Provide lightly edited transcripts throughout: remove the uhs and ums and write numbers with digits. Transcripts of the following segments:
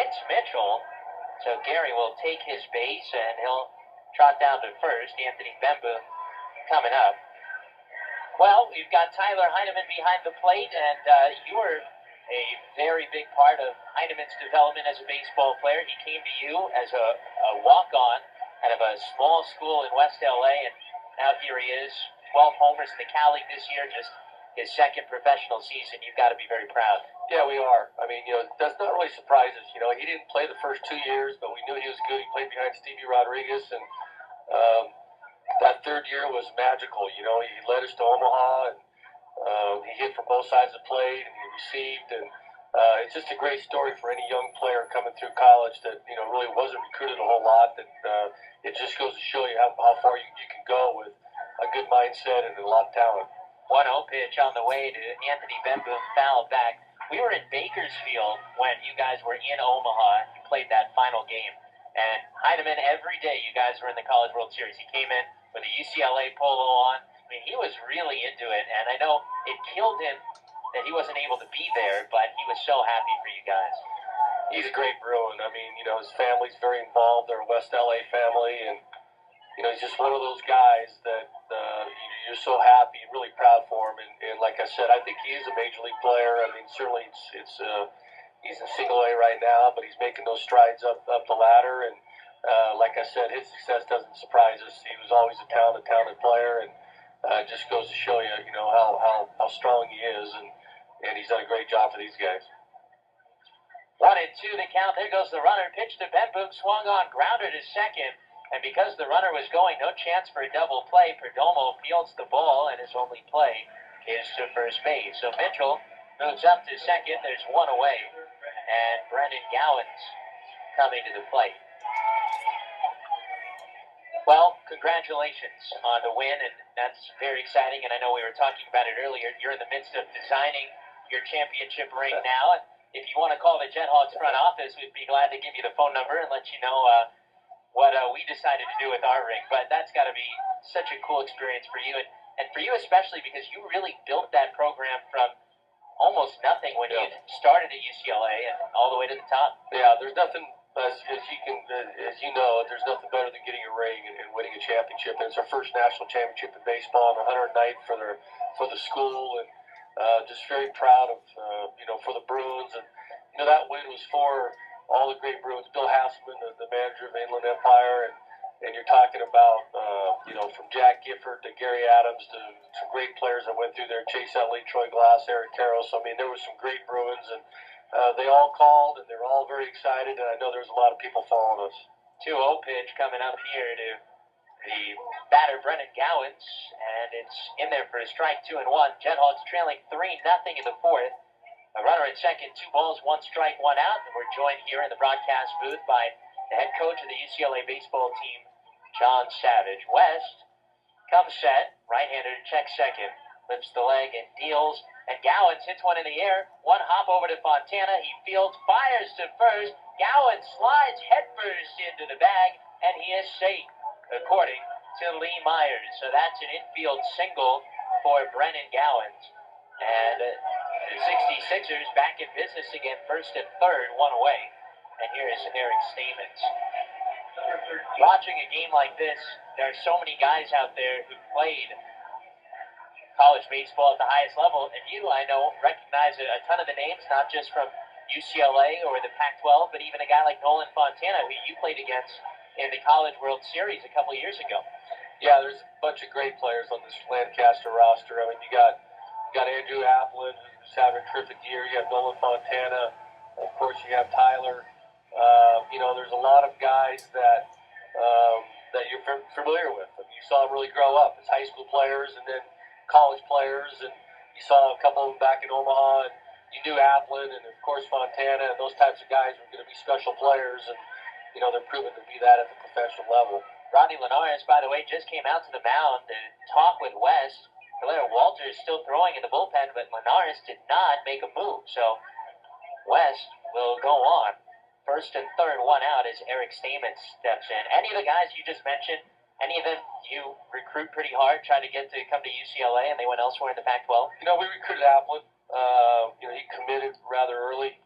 hits Mitchell. So Gary will take his base, and he'll trot down to first. Anthony Bemba coming up. Well, we've got Tyler Heineman behind the plate, and you were a very big part of Heineman's development as a baseball player. He came to you as a walk-on out of a small school in West LA, and now here he is, 12 homers in the Cal League this year, just his second professional season. You've got to be very proud. Yeah, we are. I mean, that's not really surprise us. He didn't play the first 2 years, but we knew he was good. He played behind Stevie Rodriguez, and that third year was magical. He led us to Omaha, and he hit from both sides of the plate, and he received, and it's just a great story for any young player coming through college that, really wasn't recruited a whole lot, that it just goes to show you how far you can go with a good mindset and a lot of talent. 1-0 pitch on the way to Anthony Bemba, foul back. We were in Bakersfield when you guys were in Omaha. You played that final game. And Heineman, every day you guys were in the College World Series. He came in with a UCLA polo on. I mean, he was really into it. And I know it killed him that he wasn't able to be there, but he was so happy for you guys. He's a great Bruin. I mean, his family's very involved. They're a West LA family. And, he's just one of those guys that you're so happy and really proud for him. And like I said, I think he is a major league player. I mean, certainly he's in single A right now, but he's making those strides up the ladder. And like I said, his success doesn't surprise us. He was always a talented player, and it just goes to show you, how strong he is. And he's done a great job for these guys. 1-2 the count. There goes the runner. Pitch to Benboom, swung on, grounder to second. And because the runner was going, no chance for a double play, Perdomo fields the ball, and his only play is to first base. So Mitchell moves up to second. There's one away. And Brendan Gowans coming to the plate. Well, congratulations on the win, and that's very exciting. And I know we were talking about it earlier. You're in the midst of designing your championship ring now. And if you want to call the JetHawks front office, we'd be glad to give you the phone number and let you know what we decided to do with our ring. But that's got to be such a cool experience for you, and for you especially, because you really built that program from almost nothing when you started at UCLA and all the way to the top. Yeah, there's nothing, as you know, there's nothing better than getting a ring and winning a championship. And it's our first national championship in baseball on 109th for the school, and just very proud of for the Bruins. And that win was for all the great Bruins. Bill Hasselman, the manager of Inland Empire, and you're talking about from Jack Gifford to Gary Adams to some great players that went through there: Chase Utley, Troy Glass, Eric Karros. I mean, there was some great Bruins, and they all called, and they were all very excited. And I know there's a lot of people following us. 2-0 pitch coming up here to the batter Brendan Gowans, and it's in there for a strike. 2-1. JetHawks trailing 3-0 in the fourth. A runner at second, 2 balls, 1 strike, 1 out. And we're joined here in the broadcast booth by the head coach of the UCLA baseball team, John Savage. West comes set, right-hander checks second, lifts the leg and deals, and Gowans hits one in the air. 1 hop over to Fontana. He fields, fires to first. Gowans slides headfirst into the bag, and he is safe, according to Lee Myers. So that's an infield single for Brendan Gowans. And the 66ers back in business again, first and third, 1 away. And here is Eric Stamens. Watching a game like this, there are so many guys out there who played college baseball at the highest level. And you, I know, recognize a ton of the names, not just from UCLA or the Pac-12, but even a guy like Nolan Fontana, who you played against in the College World Series a couple of years ago. Yeah, there's a bunch of great players on this Lancaster roster. I mean, you got Andrew Applin, who's having a terrific year. You have Nolan Fontana. Of course, you have Tyler. There's a lot of guys that you're familiar with. I mean, you saw them really grow up as high school players and then college players, and you saw a couple of them back in Omaha, and you knew Applin and, of course, Fontana, and those types of guys were going to be special players, and, they're proven to be that at the professional level. Rodney Linares, by the way, just came out to the mound to talk with West. Blair Walter is still throwing in the bullpen, but Linares did not make a move. So West will go on. First and third, 1 out as Eric Stamens steps in. Any of the guys you just mentioned, any of them you recruit pretty hard, try to get to come to UCLA, and they went elsewhere in the Pac-12? We recruited Applin. He committed rather early.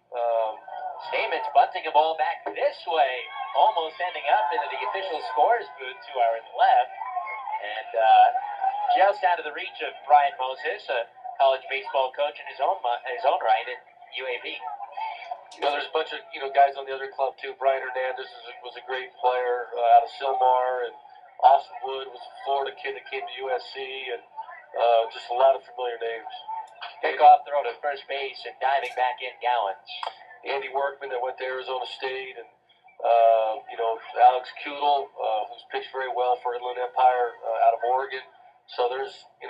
Stamens Stamens bunting a ball back this way, almost ending up into the official scorer's booth to our left. And just out of the reach of Brian Moses, a college baseball coach in his own right at UAB. There's a bunch of guys on the other club too. Brian Hernandez was a great player out of Sylmar, and Austin Wood was a Florida kid that came to USC, and just a lot of familiar names. Pickoff throw to first base and diving back in Gowans. Andy Workman that went to Arizona State, and Alex Kudel, who's pitched very well for Inland Empire out of Oregon. So there's, you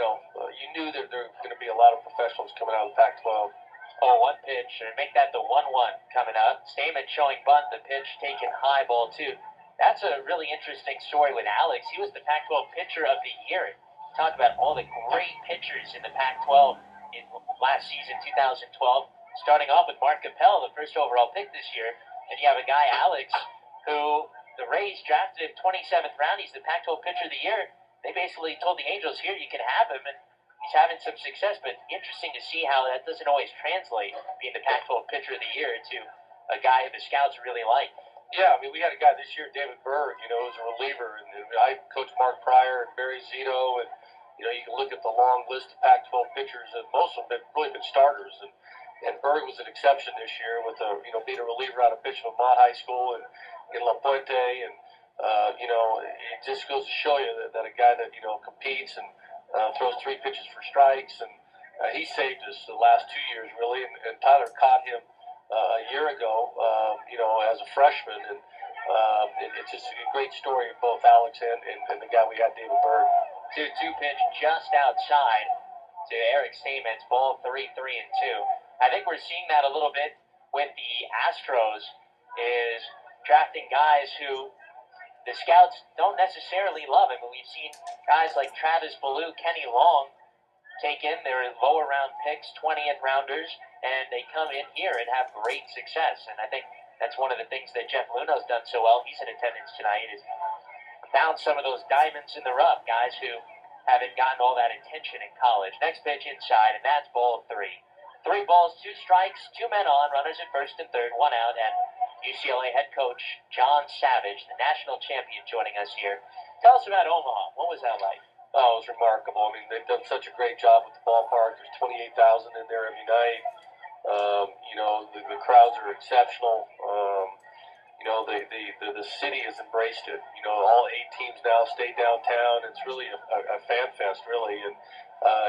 knew that there were going to be a lot of professionals coming out of the Pac-12. Oh, one pitch, and make that the 1-1 coming up. Stamens showing bunt, the pitch taken high, ball 2. That's a really interesting story with Alex. He was the Pac-12 pitcher of the year. Talk about all the great pitchers in the Pac-12 in last season, 2012. Starting off with Mark Capel, the first overall pick this year. And you have a guy, Alex, who the Rays drafted in 27th round. He's the Pac-12 pitcher of the year. They basically told the Angels, here, you can have him, and he's having some success, but interesting to see how that doesn't always translate, being the Pac-12 pitcher of the year, to a guy who the scouts really like. Yeah, I mean, we had a guy this year, David Berg, who's a reliever, and I coached Mark Pryor and Barry Zito, and, you can look at the long list of Pac-12 pitchers, and most of them have really been starters, and Berg was an exception this year with, being a reliever out of Bishop Mott High School and in La Puente, and, it just goes to show you that a guy that, competes and throws 3 pitches for strikes, and he saved us the last 2 years, really, and Tyler caught him a year ago, as a freshman, and it's just a great story of both Alex and the guy we had, David Berg. 2-2 pitch just outside to Eric Stamens, ball 3-2. I think we're seeing that a little bit with the Astros, is drafting guys who the scouts don't necessarily love. I mean, we've seen guys like Travis Ballou, Kenny Long take in their lower round picks, 20th rounders, and they come in here and have great success. And I think that's one of the things that Jeff Luno's done so well. He's in attendance tonight, is found some of those diamonds in the rough, guys who haven't gotten all that attention in college. Next pitch inside, and that's ball 3. 3 balls, 2 strikes, 2 men on, runners at first and third, 1 out, and UCLA head coach John Savage, the national champion, joining us here. Tell us about Omaha. What was that like? Oh, it was remarkable. I mean, they've done such a great job with the ballpark. There's 28,000 in there every night. The crowds are exceptional. The city has embraced it. All 8 teams now stay downtown. It's really a fan fest, really, and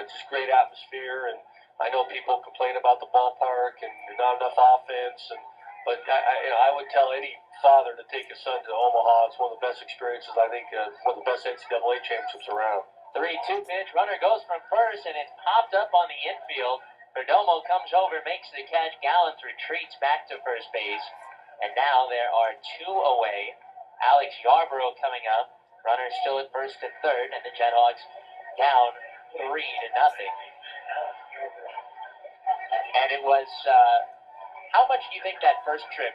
just great atmosphere. And I know people complain about the ballpark and not enough offense, but I would tell any father to take his son to Omaha. It's one of the best experiences, I think, one of the best NCAA championships around. 3-2 pitch, runner goes from first, and it's popped up on the infield. Perdomo comes over, makes the catch. Gallants retreats back to first base, and now there are 2 away. Alex Yarborough coming up. Runner still at first and third, and the JetHawks down 3-0. And it was, how much do you think that first trip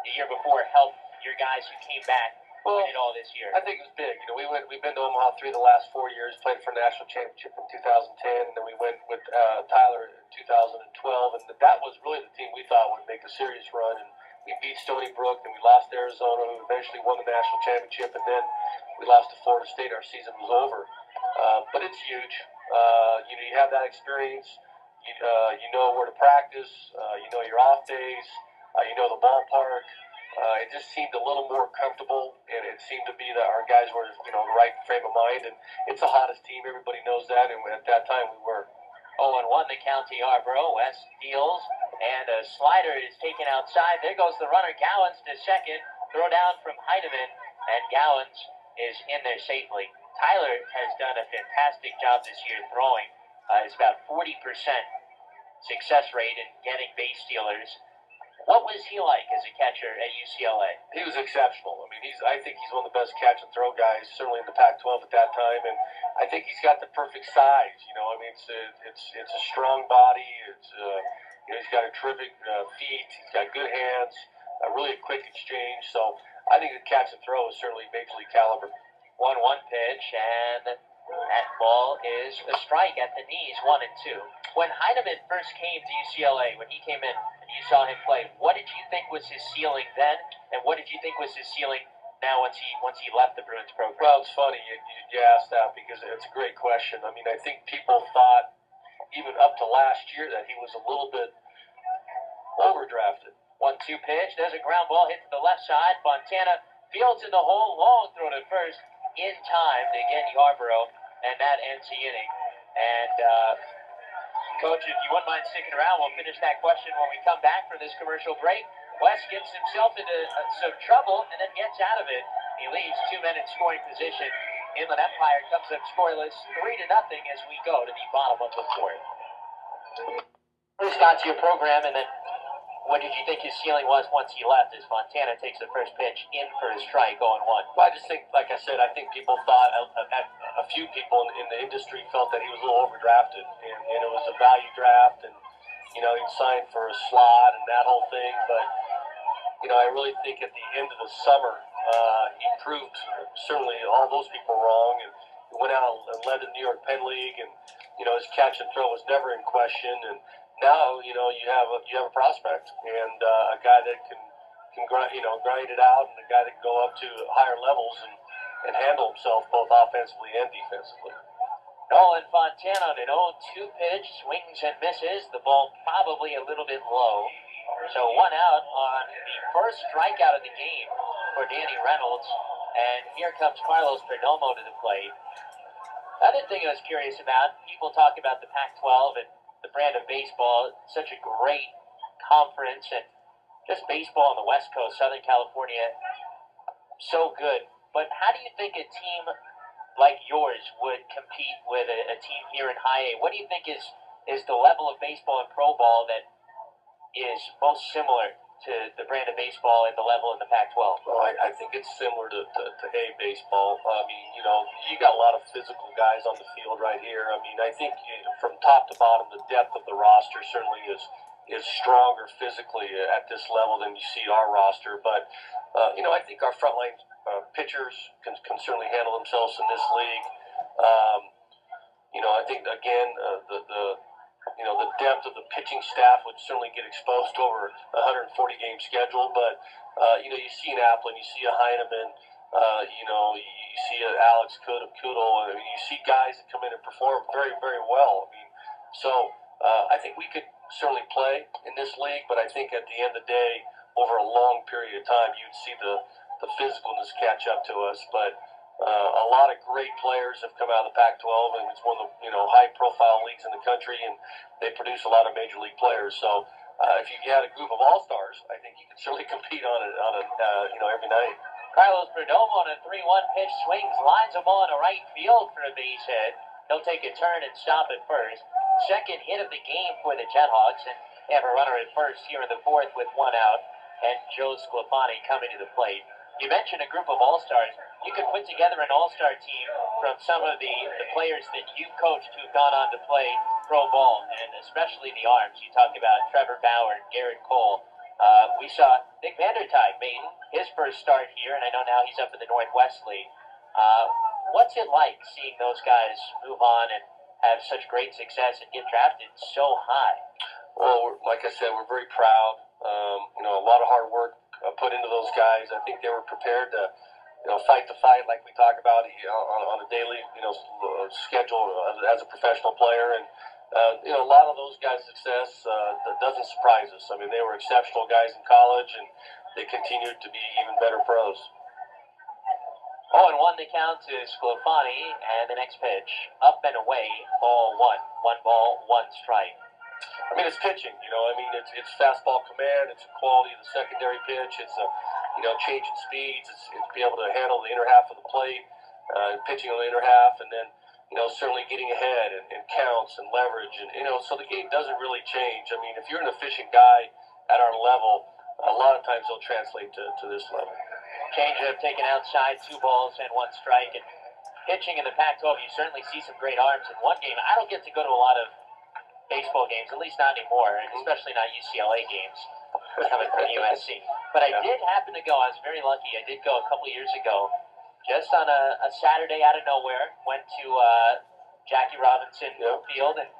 the year before helped your guys who came back win it all this year? I think it was big. We've been to Omaha 3 of the last 4 years, played for a national championship in 2010, and then we went with Tyler in 2012, and that was really the team we thought would make a serious run. And we beat Stony Brook, and we lost to Arizona, who eventually won the national championship, and then we lost to Florida State. Our season was over. But it's huge. You have that experience. You know where to practice. You know your off days. You know the ballpark. It just seemed a little more comfortable, and it seemed to be that our guys were, in the right frame of mind. And it's the hottest team. Everybody knows that, and at that time we were. 0-1 the count to Yarborough. West deals, and a slider is taken outside. There goes the runner. Gowans to second. Throw down from Heineman, and Gowans is in there safely. Tyler has done a fantastic job this year throwing. It's about 40% success rate in getting base stealers. What was he like as a catcher at UCLA? He was exceptional. I mean, I think he's one of the best catch and throw guys, certainly in the Pac-12 at that time, and I think he's got the perfect size. I mean, it's a strong body. He's got a terrific feet. He's got good hands. Really a quick exchange. So I think the catch and throw is certainly major league caliber. 1-1 pitch, and that ball is a strike at the knees, 1-2. When Heineman first came to UCLA, when he came in saw him play. What did you think was his ceiling then, and what did you think was his ceiling now once he left the Bruins program? Well, it's funny you asked that because it's a great question. I mean, I think people thought even up to last year that he was a little bit overdrafted. 1-2 pitch. There's a ground ball hit to the left side. Fontana fields in the hole. Long throw to first in time to get Yarborough, and that ends the inning. And, Coach, if you wouldn't mind sticking around, we'll finish that question when we come back from this commercial break. West gets himself into some trouble and then gets out of it. He leaves 2 men in scoring position. Inland Empire comes up scoreless, 3-0 as we go to the bottom of the fourth. First got to your program, and then what did you think his ceiling was once he left as Fontana takes the first pitch in for a strike, 0-1? Well, I just think, like I said, I think people thought, a few people in the industry felt that he was a little overdrafted, and it was a value draft, and, you know, he'd signed for a slot and that whole thing, but, you know, I really think at the end of the summer, he proved certainly all those people wrong, and he went out and led the New York Penn League, and, you know, his catch and throw was never in question, and now, you know, you have a prospect and a guy that can grind it out, and a guy that can go up to higher levels and handle himself both offensively and defensively. Nolan Fontana on an 0-2 pitch, swings and misses. The ball probably a little bit low. So 1 out on the first strikeout of the game for Danny Reynolds. And here comes Carlos Perdomo to the plate. Other thing I was curious about, people talk about the Pac-12 and the brand of baseball, such a great conference, and just baseball on the West Coast, Southern California, so good. But how do you think a team like yours would compete with a team here in High A? What do you think is the level of baseball and pro ball that is most similar to the brand of baseball and the level in the Pac-12? Well, I think it's similar to A baseball. I mean, you know, you got a lot of physical guys on the field right here. I mean, I think from top to bottom, the depth of the roster certainly is stronger physically at this level than you see our roster. But, you know, I think our frontline pitchers can certainly handle themselves in this league. You know, I think, again, the depth of the pitching staff would certainly get exposed over a 140-game schedule. But, you know, you see an Applin, you see a Heineman, you know, you see an Alex Kudel. I mean, you see guys that come in and perform very, very well. I mean, so I think we could certainly play in this league, but I think at the end of the day, over a long period of time, you'd see the physicalness catch up to us. But a lot of great players have come out of the Pac-12, and it's one of the high-profile leagues in the country, and they produce a lot of major league players. So if you had a group of all-stars, I think you could certainly compete on it every night. Carlos Perdomo on a 3-1 pitch, swings, lines a ball into right field for a base hit. He'll take a turn and stop at first. Second hit of the game for the JetHawks, and they have a runner at first here in the fourth with 1 out, and Joe Sclafani coming to the plate. You mentioned a group of all-stars. You could put together an all-star team from some of the players that you've coached who've gone on to play pro ball, and especially the arms. You talk about Trevor Bauer, Garrett Cole. We saw Nick Vandertyg made his first start here, and I know now he's up in the Northwest League. What's it like seeing those guys move on and have such great success and get drafted so high? Well, like I said, we're very proud. A lot of hard work put into those guys. I think they were prepared to, fight the fight like we talk about on a daily, schedule as a professional player. And, a lot of those guys' success doesn't surprise us. I mean, they were exceptional guys in college, and they continued to be even better pros. 0-1 the count to Sclafani, and the next pitch, up and away, ball 1. 1 ball, 1 strike. I mean, it's pitching, it's fastball command, it's the quality of the secondary pitch, it's change in speeds, it's be able to handle the inner half of the plate, pitching on the inner half, and then, certainly getting ahead and counts and leverage, and, so the game doesn't really change. I mean, if you're an efficient guy at our level, a lot of times they'll translate to this level. Changeup taken outside, 2 balls and 1 strike, and pitching in the Pac-12, you certainly see some great arms in one game. I don't get to go to a lot of baseball games, at least not anymore, and especially not UCLA games coming from USC. But I did happen to go. I was very lucky. I did go a couple years ago, just on a Saturday out of nowhere. Went to Jackie Robinson Field and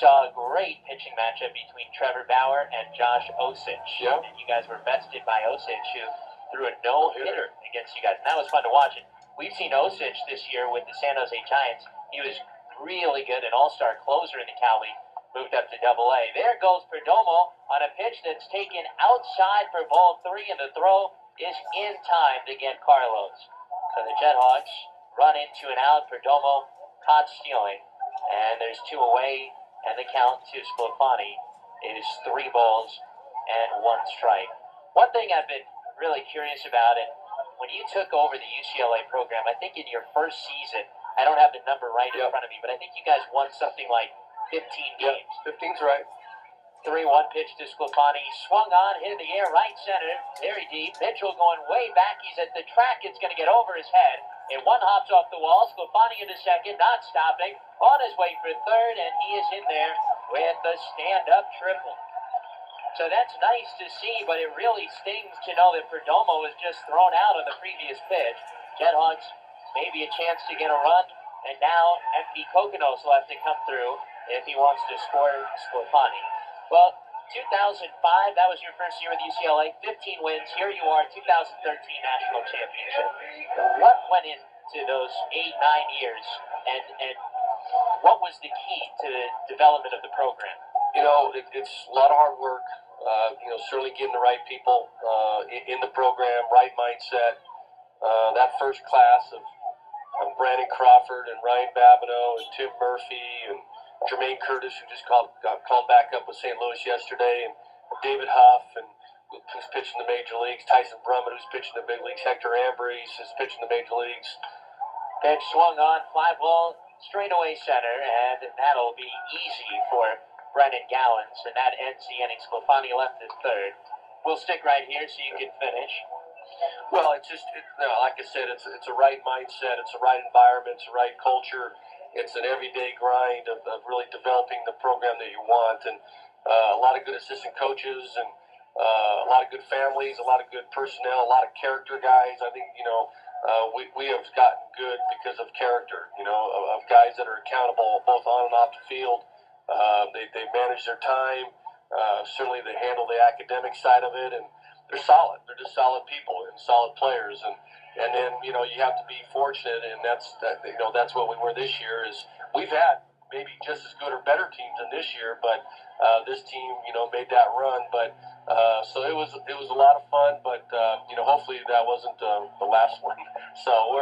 saw a great pitching matchup between Trevor Bauer and Josh Osich. Yeah. And you guys were bested by Osich, who threw a no-hitter against you guys. And that was fun to watch. And we've seen Osich this year with the San Jose Giants. He was really good, an all-star closer in the Cal League, moved up to Double-A. There goes Perdomo on a pitch that's taken outside for ball 3, and the throw is in time to get Carlos. So the JetHawks run into an out. Perdomo caught stealing, and there's 2 away. And the count to Sclafani is 3 balls and 1 strike. One thing I've been really curious about, and when you took over the UCLA program, I think in your first season, I don't have the number right in front of me, but I think you guys won something like 15 games. 15's right. 3-1 pitch to Sclafani. Swung on, hit in the air, right center, very deep. Mitchell going way back. He's at the track. It's going to get over his head. And 1 hops off the wall. Sclafani into second, not stopping. On his way for third, and he is in there with the stand-up triple. So that's nice to see, but it really stings to know that Perdomo was just thrown out on the previous pitch. JetHawks maybe a chance to get a run, and now MP Kokonos will have to come through if he wants to score Sclafani. Well, 2005, that was your first year with UCLA, 15 wins. Here you are, 2013 National Championship. What went into those 8-9 years, and what was the key to the development of the program? You know, it's a lot of hard work. Certainly getting the right people in the program, right mindset. That first class of Brandon Crawford and Ryan Babineau and Tim Murphy and Jermaine Curtis, who just got called back up with St. Louis yesterday, and David Huff, and who's pitching the major leagues, Tyson Brummett, who's pitching the big leagues, Hector Ambrose is pitching the major leagues. Pitch swung on, fly ball, straightaway center, and that'll be easy for Brennan Gowans, and that ends the inning. Sclafani left at third. We'll stick right here so you can finish. Well, it's just, like I said, it's a right mindset, it's a right environment, it's a right culture. It's an everyday grind of really developing the program that you want, and a lot of good assistant coaches, and a lot of good families, a lot of good personnel, a lot of character guys. I think, we have gotten good because of character, of guys that are accountable both on and off the field. They manage their time. Certainly they handle the academic side of it, and they're solid. They're just solid people and solid players. And then, you have to be fortunate, and that's what we were this year. Is we've had maybe just as good or better teams than this year, but this team, made that run. But so it was a lot of fun, but hopefully that wasn't the last one. So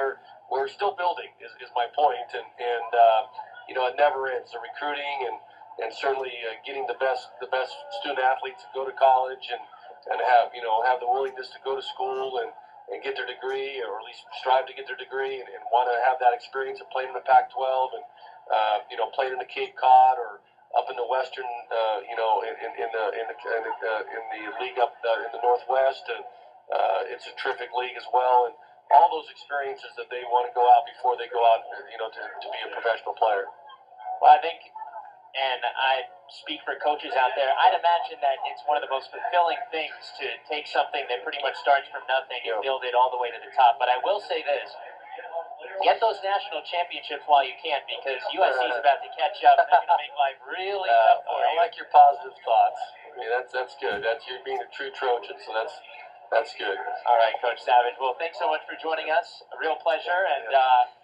we're still building is my point, and it never ends. The recruiting and certainly getting the best student athletes to go to college and have the willingness to go to school and get their degree, or at least strive to get their degree, and want to have that experience of playing in the Pac-12 and playing in the Cape Cod or up in the Western, in the league up in the Northwest, and it's a terrific league as well, and all those experiences that they want to go out before they go out, to be a professional player. Well, I think, and I speak for coaches out there, I'd imagine that it's one of the most fulfilling things to take something that pretty much starts from nothing and build it all the way to the top. But I will say this, get those national championships while you can, because USC is about to catch up, and they're going to make life really tough for you. I like your positive thoughts. I mean, that's good. That's you being a true Trojan, so that's good. All right, Coach Savage. Well, thanks so much for joining us. A real pleasure, and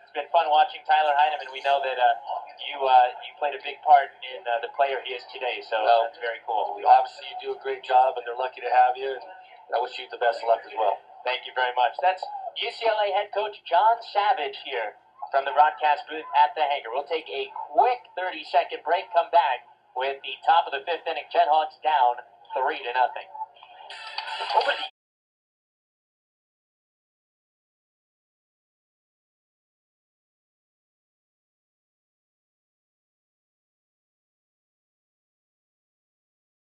it's been fun watching Tyler Heineman. We know that you played a big part in the player he is today, so that's very cool. Obviously, you do a great job, and they're lucky to have you, and I wish you the best of luck as well. Thank you very much. That's UCLA head coach John Savage here from the broadcast booth at the hangar. We'll take a quick 30-second break, come back with the top of the 5th inning. JetHawks down 3-0. Over the